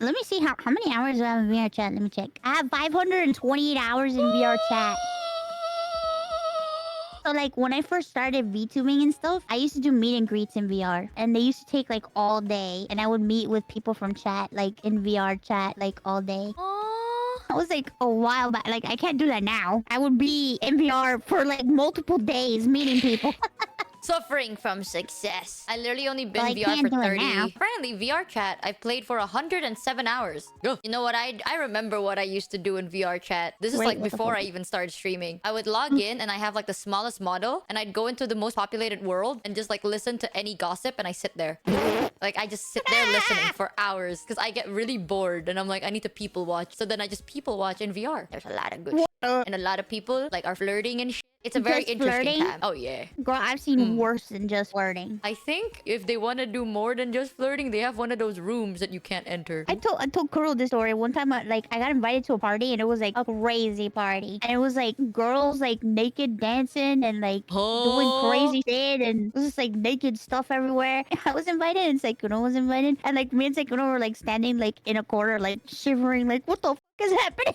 Let me see how many hours do I have in VRChat. Let me check. I have 528 hours in VRChat. So, like, when I first started VTubing and stuff, I used to do meet and greets in VR. And they used to take, like, all day. And I would meet with people from chat, like, in VRChat, like, all day. That was, like, a while back. Like, I can't do that now. I would be in VR for, like, multiple days meeting people. Suffering from success. I literally only been Well, I VR can't for do it 30. now. Apparently, VRChat, I've played for 107 hours. You know what? I remember what I used to do in VRChat. This is Wait, like what the before I fuck? even started streaming. I would log in and I have like the smallest model and I'd go into the most populated world and just like listen to any gossip and I sit there. Like I just sit there listening for hours because I get really bored and I'm like, I need to people watch. So then I just people watch in VR. There's a lot of good shit. And a lot of people like are flirting and shit. It's a very Just interesting flirting? time. Oh yeah. Girl, I've seen worse than just flirting. I think if they want to do more than just flirting, they have one of those rooms that you can't enter. I told Kuro this story one time. I got invited to a party and it was like a crazy party, and it was like girls like naked dancing and like doing crazy shit, and it was just like naked stuff everywhere. I was invited and Sekuno was invited, and like me and Sekuno were like standing like in a corner like shivering like what the fuck is happening?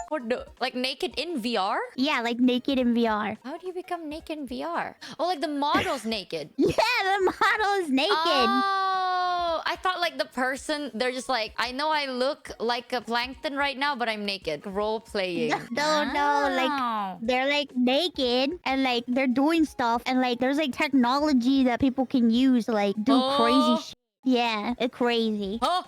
What the? Like naked in VR? Yeah, like naked in VR. How do you become naked in VR? Oh, like the model's naked. Yeah, the model is naked. Oh, I thought like the person, they're just like, I know I look like a plankton right now, but I'm naked. Role playing. No, like they're like naked and like they're doing stuff, and like there's like technology that people can use to like do crazy shit. Yeah, it's crazy. Huh?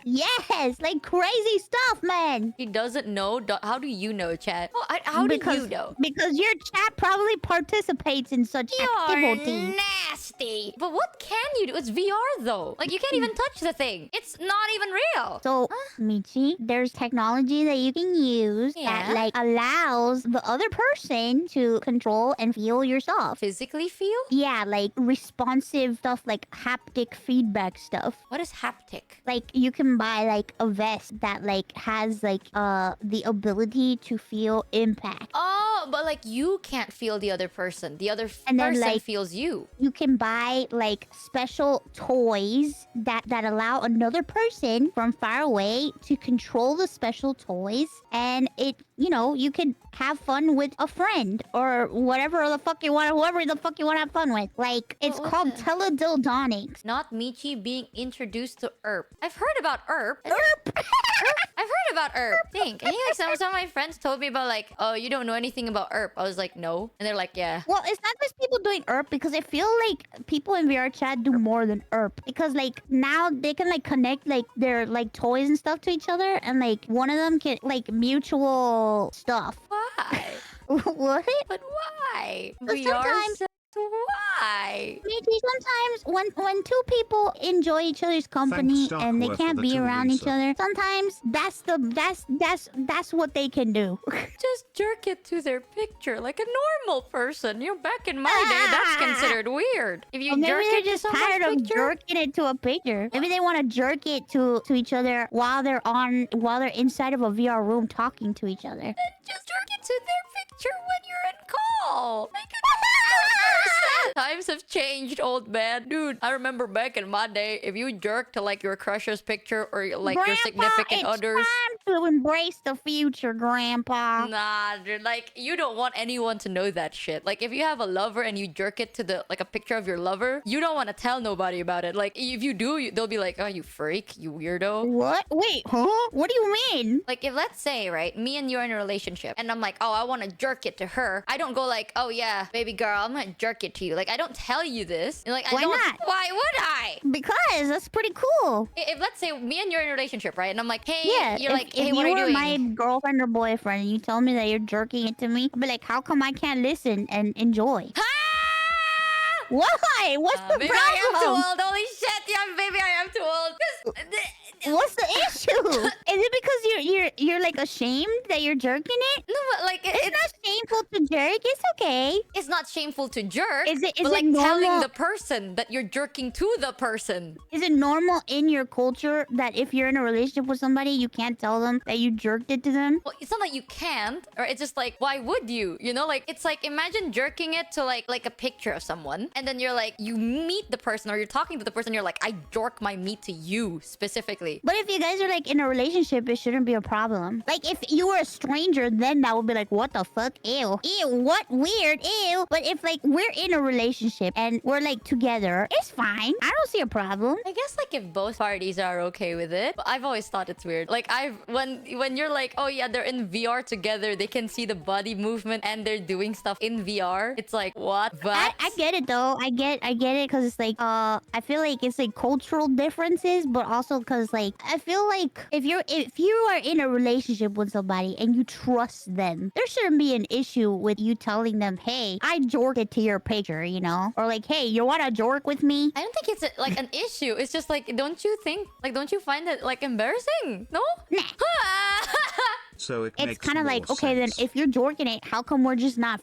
Yes, like crazy stuff, man. He doesn't know. How do you know, chat? How do you know? Because your chat probably participates in such You're activity. nasty. But what can you do? It's VR though. Like you can't even touch the thing. It's not even real. So, Michi, there's technology that you can use that like allows the other person to control and feel your stuff. Physically feel? Yeah, like responsive stuff, like haptic feedback stuff. What is haptic? Like you can buy like a vest that like has like the ability to feel impact. Oh, but like you can't feel the other person. The other And then, person like, feels you. You can buy like special toys that allow another person from far away to control the special toys, and it, you know, you can have fun with a friend or whatever the fuck you want, whoever the fuck you want to have fun with. Like it's called teledildonics. Not Michi being introduced to ERP. I've heard about ERP. I've heard about ERP. Think. I think like some of my friends told me about like, oh, you don't know anything about ERP. I was like, no. And they're like, yeah. Well, it's not just people doing ERP, because I feel like people in VRChat do more than ERP. Because like now they can like connect like their like toys and stuff to each other, and like one of them can like mutual stuff. Why? What? But why? But sometimes- why? Maybe sometimes when two people enjoy each other's company Thanks, and they Starkworth, can't for the be two around each Lisa. other, sometimes that's what they can do. Just jerk it to their picture like a normal person. You know, back in my day, that's considered weird. If you Or maybe jerk they're it to just someone's tired of picture, jerking it to a picture. Maybe they want to jerk it to each other while they're inside of a VR room talking to each other. just jerk it to their picture when you're in call. Make it Times have changed, old man. Dude, I remember back in my day, if you jerk to like your crush's picture or like your significant it's others. time to embrace the future, Grandpa. Nah, dude, like you don't want anyone to know that shit. Like if you have a lover and you jerk it to the like a picture of your lover, you don't want to tell nobody about it. Like if you do, they'll be like, "Oh, you freak, you weirdo." What? Wait, huh? What do you mean? Like if let's say, right, me and you're in a relationship and I'm like, "Oh, I want to jerk it to her." I don't go like, "Oh yeah, baby girl, I'm going to jerk it to you." Like I don't tell you this. And, like Why I don't not? Why would I? Because that's pretty cool. If let's say me and you're in a relationship, right? And I'm like, "Hey," Yeah, you're like, if "Hey, what you are you were doing?" my girlfriend or boyfriend and you tell me that you're jerking it to me, I'd be like, how come I can't listen and enjoy? Ah! Why? What's the Baby, I am too problem? old. Holy shit, yeah, baby, I am too old. 'Cause What's the issue? Is it because you're like ashamed that you're jerking it? no, but like It's not shame shameful to jerk? It's okay. It's not shameful to jerk. Is but it like telling normal? the person that you're jerking to the person. Is it normal in your culture that if you're in a relationship with somebody, you can't tell them that you jerked it to them? Well, it's not that you can't, or it's just like, why would you? You know, like it's like imagine jerking it to like a picture of someone, and then you're like, you meet the person or you're talking to the person, you're like, I jerk my meat to you specifically. But if you guys are like in a relationship, it shouldn't be a problem. Like if you were a stranger, then that would be like, what the fuck? Ew. Ew, what? Weird. Ew. But if like we're in a relationship and we're like together, it's fine. I don't see a problem. I guess like if both parties are okay with it. But I've always thought it's weird. Like when you're like, oh yeah, they're in VR together, they can see the body movement and they're doing stuff in VR. It's like, what? I get it though. I get it because it's like I feel like it's like cultural differences, but also because like I feel like if you are in a relationship with somebody and you trust them, there shouldn't be an issue with you telling them, hey, I jorked it to your picture, you know, or like, hey, you want to jork with me? I don't think it's like an issue. It's just like, don't you find it like embarrassing? No? Nah. So It's makes kind of more like, okay, then sense. if you're jorking it, how come we're just not?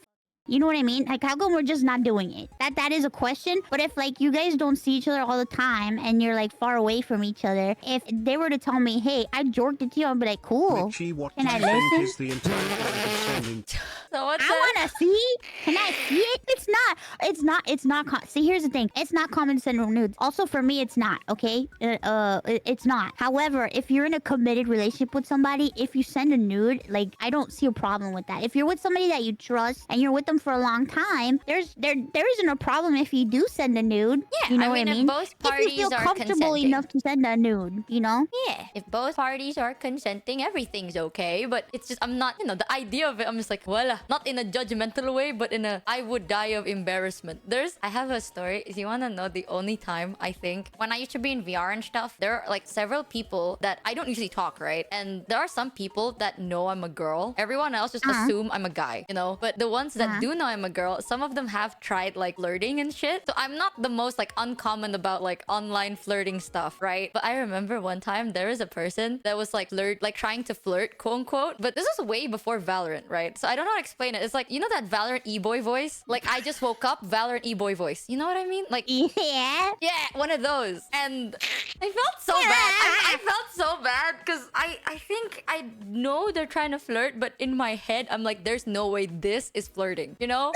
You know what I mean? Like, how come we're just not doing it? That is a question. But if like you guys don't see each other all the time and you're like far away from each other, if they were to tell me, hey, I jorked it to you, I'd be like, cool. Michi, what Can do I you think listen? is the intent of sending? So what's I wanna see. Can I see it? It's not. See, here's the thing. It's not common to send nudes. Also, for me, it's not. Okay. It's not. However, if you're in a committed relationship with somebody, if you send a nude, like I don't see a problem with that. If you're with somebody that you trust and you're with them for a long time, there isn't a problem if you do send a nude. Yeah, You know I what mean, I if mean? both If you parties feel are comfortable consenting. enough to send a nude, you know? Yeah, if both parties are consenting, everything's okay. But it's just, I'm not, the idea of it, I'm just like, voila. Not in a judgmental way, but in a, I would die of embarrassment. I have a story. If you want to know the only time, I think, when I used to be in VR and stuff, there are like several people that I don't usually talk, right? And there are some people that know I'm a girl. Everyone else just assume I'm a guy, you know? But the ones that do know I'm a girl, some of them have tried like flirting and shit. So I'm not the most like uncommon about like online flirting stuff, right? But I remember one time there was a person that was like trying to flirt, quote unquote. But this was way before Valorant, right? So I don't know how to explain it. It's like, you know that Valorant e-boy voice? Like I just woke up, Valorant e-boy voice. You know what I mean? Like Yeah. yeah, one of those. And I felt so bad. I felt so bad because I think I know they're trying to flirt, but in my head I'm like, there's no way this is flirting, you know?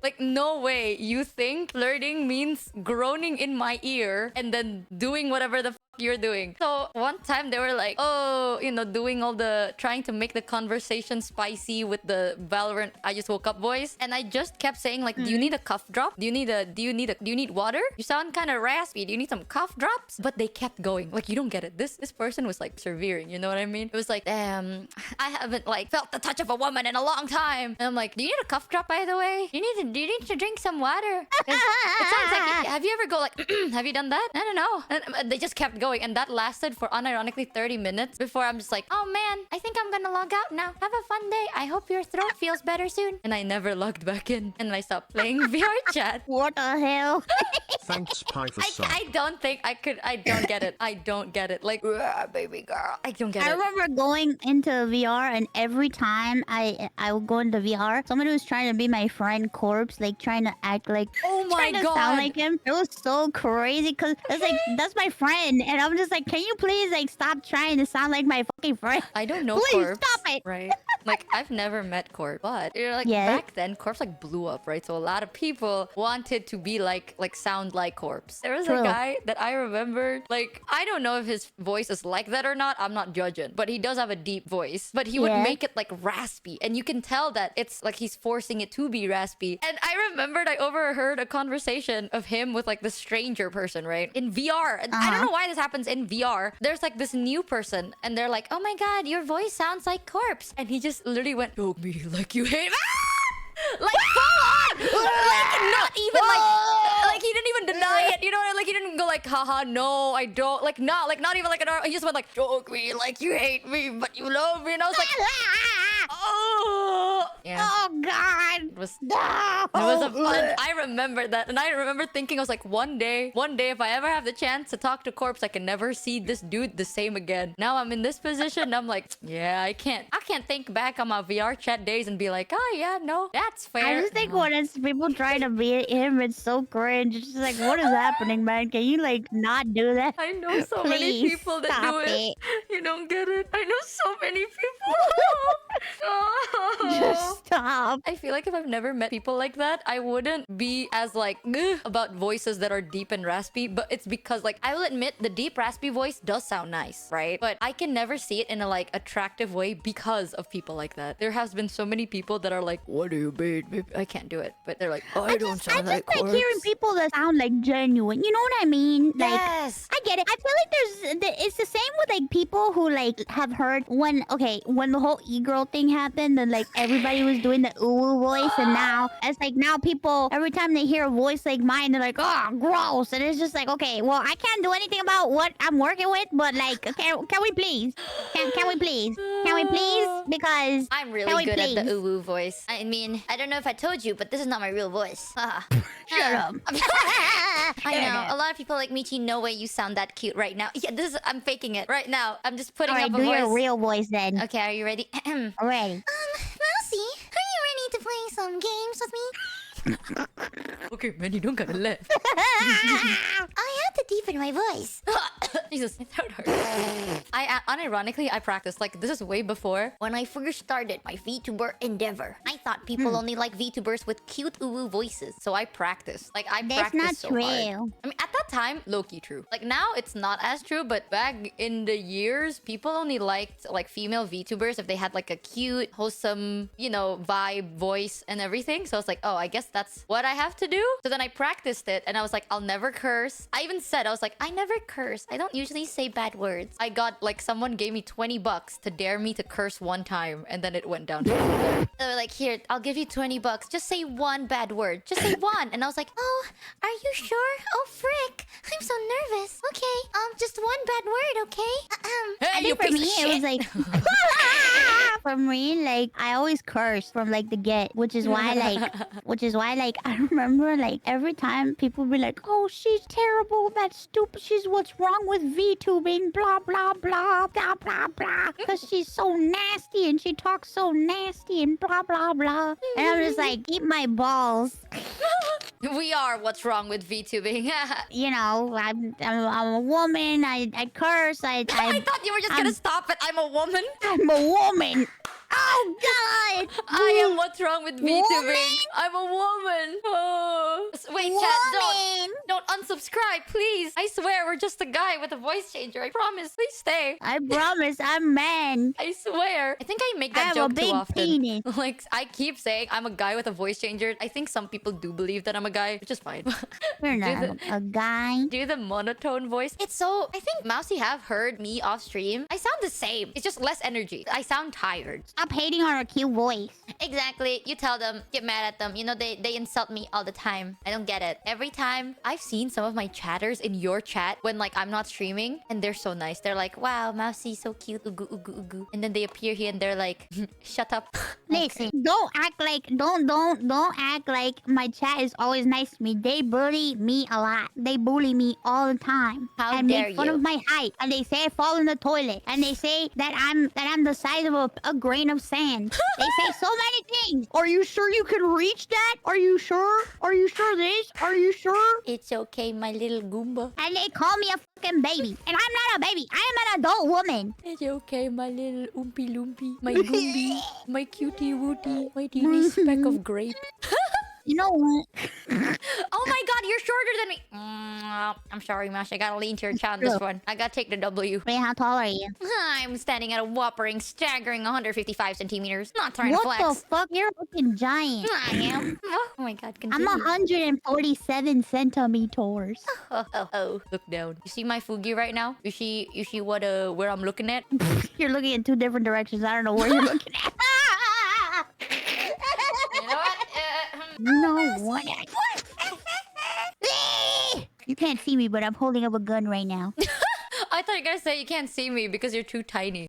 Like, no way you think flirting means groaning in my ear and then doing whatever the you're doing. So one time they were like, oh, doing all the trying to make the conversation spicy with the Valorant I just woke up voice, and I just kept saying like, do you need a cough drop? Do you need water? You sound kind of raspy. Do you need some cough drops? But they kept going. Like, you don't get it. This person was like persevering. You know what I mean? It was like, damn, I haven't like felt the touch of a woman in a long time. And I'm like, do you need a cough drop, by the way? Do you need to drink some water? 'Cause it sounds like, have you ever go like, have you done that? I don't know. And they just kept going. And that lasted for unironically 30 minutes before I'm just like, oh man, I think I'm gonna log out now. Have a fun day. I hope your throat feels better soon. And I never logged back in. And I stopped playing VRChat. What the hell? Thanks, Pie for sub. I don't think I could. I don't get it. I don't get it. Like, baby girl. I don't get I it. remember going into VR, and every time I would go into VR, somebody was trying to be my friend Corpse, like trying to act like, Oh my trying to God. sound like him. It was so crazy because it's like that's my friend, and I'm just like, can you please like stop trying to sound like my fucking friend? I don't know Please Corpse. stop it. Right? Like, I've never met Corpse, but like Yeah. back then, Corpse like blew up, right? So a lot of people wanted to be like sound like Corpse. There was a True. guy that I remembered. Like, I don't know if his voice is like that or not. I'm not judging, but he does have a deep voice. But he would Yeah. make it like raspy, and you can tell that it's like he's forcing it to be raspy. And I remembered I overheard a conversation of him with like the stranger person, right? In VR. And I don't know why this happens in VR. There's like this new person, and they're like, oh my God, your voice sounds like Corpse. And he just literally went, choke me like you hate. Like, full on! Like, not even like he didn't even deny it. You know what I mean? Like, he didn't go like, haha, no, I don't. Like, not even like he just went like, choke me like you hate me, but you love me. And I was like, oh. Yeah. Oh God. It was No. It was a fun. I remember that, and I remember thinking, I was like, one day, if I ever have the chance to talk to Corpse, I can never see this dude the same again. Now I'm in this position. I'm like, yeah, I can't think back on my VRChat days and be like, oh yeah, no, that's fair. I just think No. when it's people trying to beat him, it's so cringe. It's just like, what is happening, man? Can you like not do that? I know so many Please people that stop do it. You don't get it. I know so many people. Just stop. I feel like if I've never met people like that, I wouldn't be as like "Ugh," about voices that are deep and raspy. But it's because like I will admit the deep raspy voice does sound nice, right? But I can never see it in a like attractive way because of people like that. There has been so many people that are like, "What do you mean?" I can't do it, but they're like, "I don't I sound just like like Corpse." hearing people that sound like genuine. You know what I mean? Like, Yes. I get it. I feel like it's the same with like people who like have heard when the whole e-girl thing happened and like everybody was doing the ooh voice and now it's like now people every time they hear a voice like mine they're like, oh, gross. And it's just like, okay, well, I can't do anything about what I'm working with, but like can we please? Can we please? Can we please? Because I'm can really we good at the please? ooh voice. I mean, I don't know if I told you, but this is not my real voice. Shut up. I know. A lot of people like Michi, no way you sound that cute right now. Yeah, I'm faking it right now. I'm just putting Alright, up a do voice. your real voice then. Okay, are you ready? Already. Mousy, are you ready to play some games with me? Okay, man, you don't gotta laugh. I have to deepen my voice. Jesus, my throat hurts. Unironically, I practiced. Like, this is way before when I first started my VTuber endeavor. I thought people only like VTubers with cute uwu voices. So I practiced. Like, I That's practiced not so true. hard. I mean, at that time, low-key true. Like, now it's not as true, but back in the years, people only liked, like, female VTubers if they had, like, a cute, wholesome, you know, vibe, voice, and everything. So I was like, oh, I guess that's what I have to do. So then I practiced it, and I was like, I'll never curse. I even said, I was like, I never curse. I don't usually say bad words. I got, like, someone gave me $20 to dare me to curse one time, and then it went down from there. They were like, here, I'll give you $20. Just say one bad word. Just say one. And I was like, oh, are you sure? Oh, frick. I'm so nervous. Okay, just one bad word, okay? I think for me, it was like for me, like I always curse from like the get, which is why like I remember like every time people would be like, "Oh, she's terrible. That's stupid. She's what's wrong with VTubing, blah blah blah blah blah blah, because she's so nasty and she talks so nasty and blah blah blah." And I'm just like, eat my balls. We are what's wrong with VTubing. You know, I'm a woman. I curse. I thought you were just gonna stop it. I'm a woman. I'm a woman. Oh God! I am what's wrong with VTubing. Woman? I'm a woman. Oh. Wait, Woman. chat, don't unsubscribe, please. I swear we're just a guy with a voice changer. I promise. Please stay. I promise I'm man. I swear. I think I make that I have joke a big too often. penis. Like, I keep saying I'm a guy with a voice changer. I think some people do believe that I'm a guy, which is fine. You're not a guy. Do the monotone voice. It's so... I think Mousy have heard me off stream. I sound the same. It's just less energy. I sound tired. Stop hating on our cute voice. Exactly. You tell them, get mad at them. You know, they insult me all the time. I don't get it. Every time I've seen some of my chatters in your chat when like I'm not streaming and they're so nice. They're like, wow, Mousy, so cute. Ugu, ugu, ugu. And then they appear here and they're like, shut up. Listen, don't act like my chat is always nice to me. They bully me a lot. They bully me all the time. How and dare make fun you. of my height. And they say I fall in the toilet. And they say that I'm the size of a grain of sand. They say so many things. Are you sure you can reach that? Are you sure? Are you sure this? Are you sure? It's okay, my little Goomba. And they call me a fucking baby. And I'm not a baby. I am an adult woman. It's okay, my little Oompy Loopy. My Goomby. My cutie wooty. My teeny speck of grape. You know what? Oh my god, you're shorter than me. I'm sorry, Mash. I gotta lean to your chat on this one. I gotta take the W. Wait, how tall are you? I'm standing at a whoppering, staggering 155 centimeters. Not trying What to flex. the fuck? You're a fucking giant. I am. Oh my god, I'm continue. 147 centimeters. Oh. Look down. You see my Fugi right now? You see what where I'm looking at? You're looking in two different directions. I don't know where you're looking at. You know what? You know what? You can't see me, but I'm holding up a gun right now. I thought you were gonna say you can't see me because you're too tiny.